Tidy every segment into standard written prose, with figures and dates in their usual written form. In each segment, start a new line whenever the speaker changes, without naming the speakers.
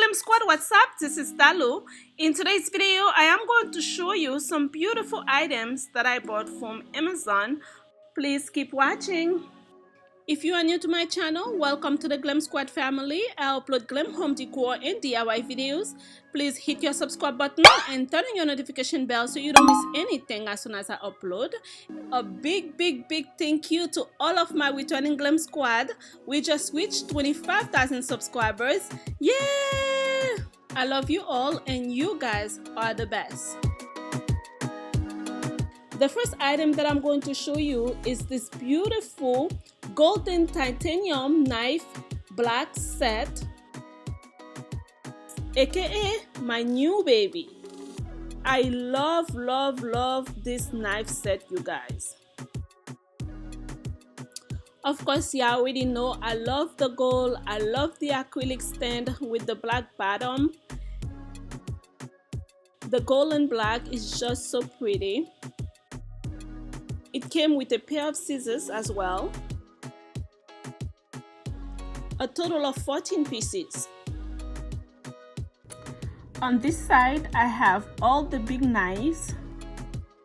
Glam Squad, what's up? This is Dalou. In today's video, I am going to show you some beautiful items that I bought from Amazon. Please keep watching. If you are new to my channel, welcome to the Glam Squad family. I upload glam home decor and DIY videos. Please hit your subscribe button and turn on your notification bell so you don't miss anything as soon as I upload. A big thank you to all of my returning Glam Squad. We just reached 25,000 subscribers. Yeah! I love you all and you guys are the best. The first item that I'm going to show you is this beautiful golden titanium knife black set, aka my new baby. I love this knife set, you guys. Of course, you already know I love the gold. I love the acrylic stand with the black bottom. The gold and black is just so pretty. It came with a pair of scissors as well. A total of 14 pieces. On this side, I have all the big knives.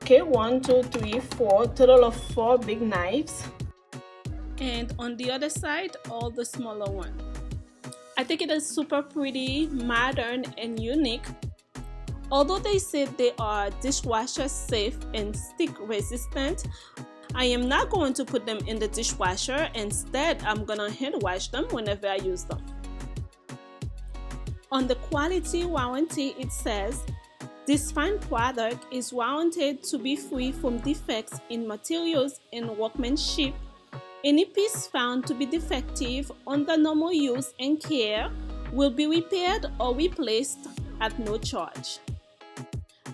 Okay, 1, 2, 3, 4, total of 4 big knives. And on the other side, all the smaller ones. I think it is super pretty, modern, and unique. Although they said they are dishwasher safe and stick resistant, I am not going to put them in the dishwasher. Instead, I'm gonna hand wash them whenever I use them. On the quality warranty, it says, this fine product is warranted to be free from defects in materials and workmanship. Any piece found to be defective under normal use and care will be repaired or replaced at no charge.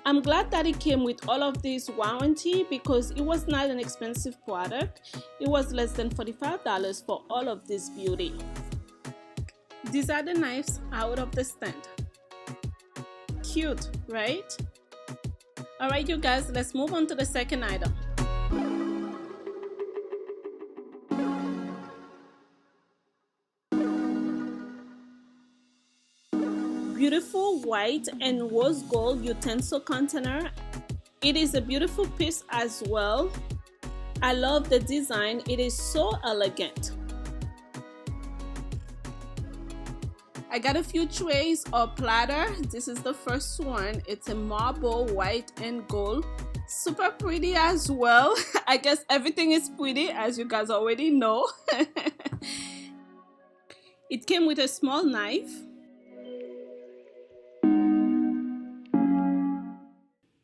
I'm glad that it came with all of this warranty because it was not an expensive product. It was less than $45 for all of this beauty. These are the knives out of the stand. Cute, right? Alright you guys, let's move on to the second item. Beautiful white and rose gold utensil container. It is a beautiful piece as well. I love the design. It is so elegant. I got a few trays or platter. This is the first one. It's a marble white and gold. Super pretty as well. I guess everything is pretty, as you guys already know. It came with a small knife.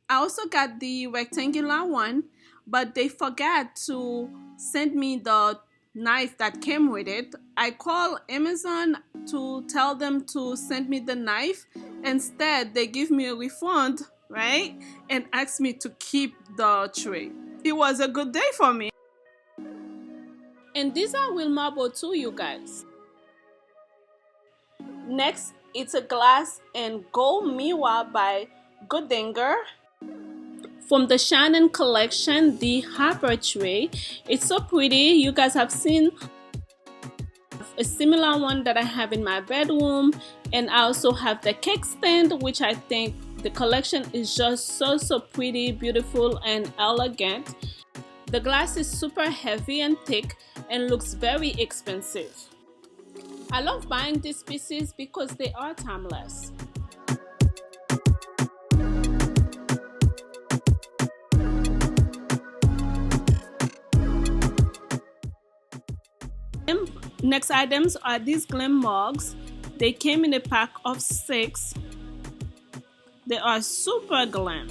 I also got the rectangular one, but they forgot to send me the knife that came with it. I called Amazon to tell them to send me the knife. Instead, they give me a refund, right? And asked me to keep the tray. It was a good day for me. And these are real marble too, you guys. Next, it's a glass and gold mirror by Godinger. From the Shannon collection, the Harper tray. It's so pretty. You guys have seen a similar one that I have in my bedroom, and I also have the cake stand, which I think the collection is just so pretty, beautiful, and elegant. The glass is super heavy and thick and looks very expensive. I love buying these pieces because they are timeless. Next items are these Glam mugs. They came in a pack of 6. They are super glam.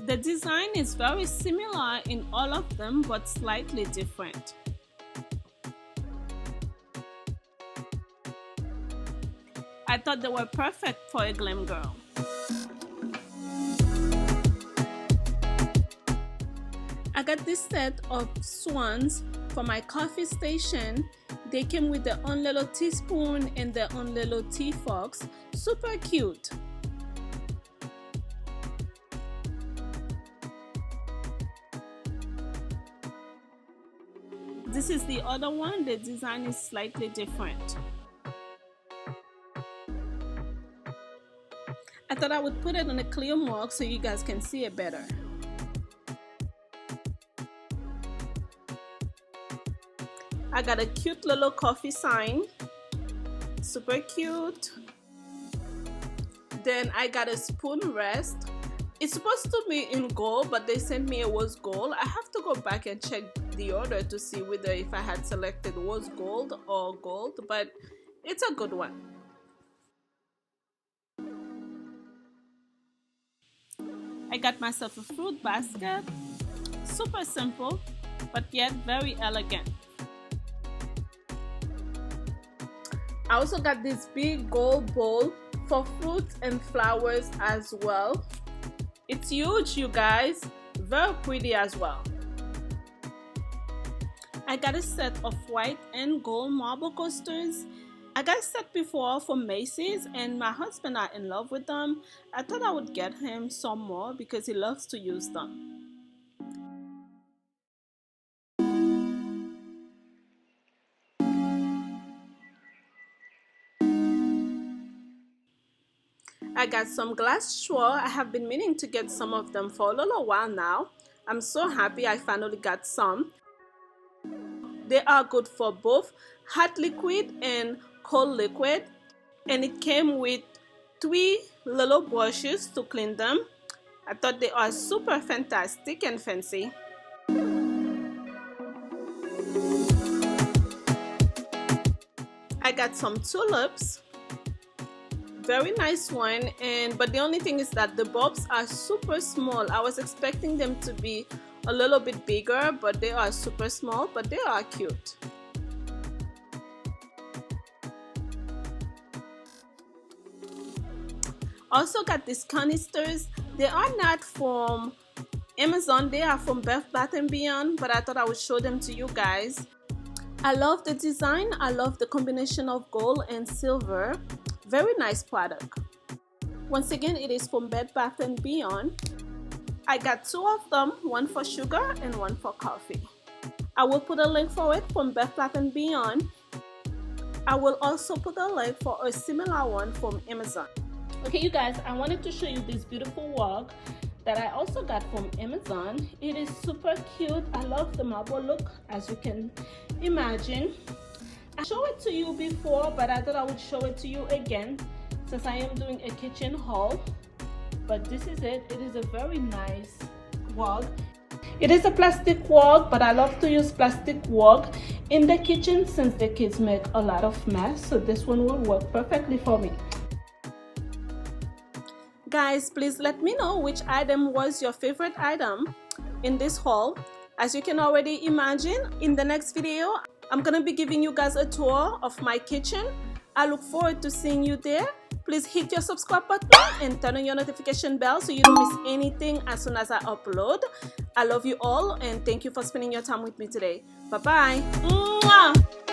The design is very similar in all of them, but slightly different. I thought they were perfect for a glam girl. I got this set of swans for my coffee station. They came with their own little teaspoon and their own little tea forks. Super cute. This is the other one. The design is slightly different. I thought I would put it on a clear mug so you guys can see it better. I got a cute little coffee sign, super cute. Then I got a spoon rest. It's supposed to be in gold, but they sent me a rose gold. I have to go back and check the order to see whether if I had selected rose gold or gold, but it's a good one. I got myself a fruit basket, super simple, but yet very elegant. I also got this big gold bowl for fruits and flowers as well. It's huge, you guys, very pretty as well. I got a set of white and gold marble coasters. I got a set before from Macy's and my husband are in love with them. I thought I would get him some more because he loves to use them. I got some glass straw. I have been meaning to get some of them for a little while now. I'm so happy I finally got some. They are good for both hot liquid and cold liquid, and it came with 3 little brushes to clean them. I thought they are super fantastic and fancy. I got some tulips, very nice one, but the only thing is that the bulbs are super small. I was expecting them to be a little bit bigger, but they are super small, but they are cute. Also got these canisters. They are not from Amazon, they are from Bed Bath & Beyond, but I thought I would show them to you guys. I love the design. I love the combination of gold and silver. Very nice product. Once again, it is from Bed Bath & Beyond. I got 2 of them, one for sugar and one for coffee. I will put a link for it from Bed Bath & Beyond. I will also put a link for a similar one from Amazon. Okay, you guys, I wanted to show you this beautiful rug that I also got from Amazon. It is super cute. I love the marble look, as you can imagine. I showed it to you before, but I thought I would show it to you again since I am doing a kitchen haul. But this is it. It is a very nice rug. It is a plastic rug, but I love to use plastic rug in the kitchen since the kids make a lot of mess, so this one will work perfectly for me. Guys, please let me know which item was your favorite item in this haul. As you can already imagine, in the next video I'm gonna be giving you guys a tour of my kitchen. I look forward to seeing you there. Please hit your subscribe button and turn on your notification bell so you don't miss anything as soon as I upload. I love you all and thank you for spending your time with me today. Bye bye. Mwah!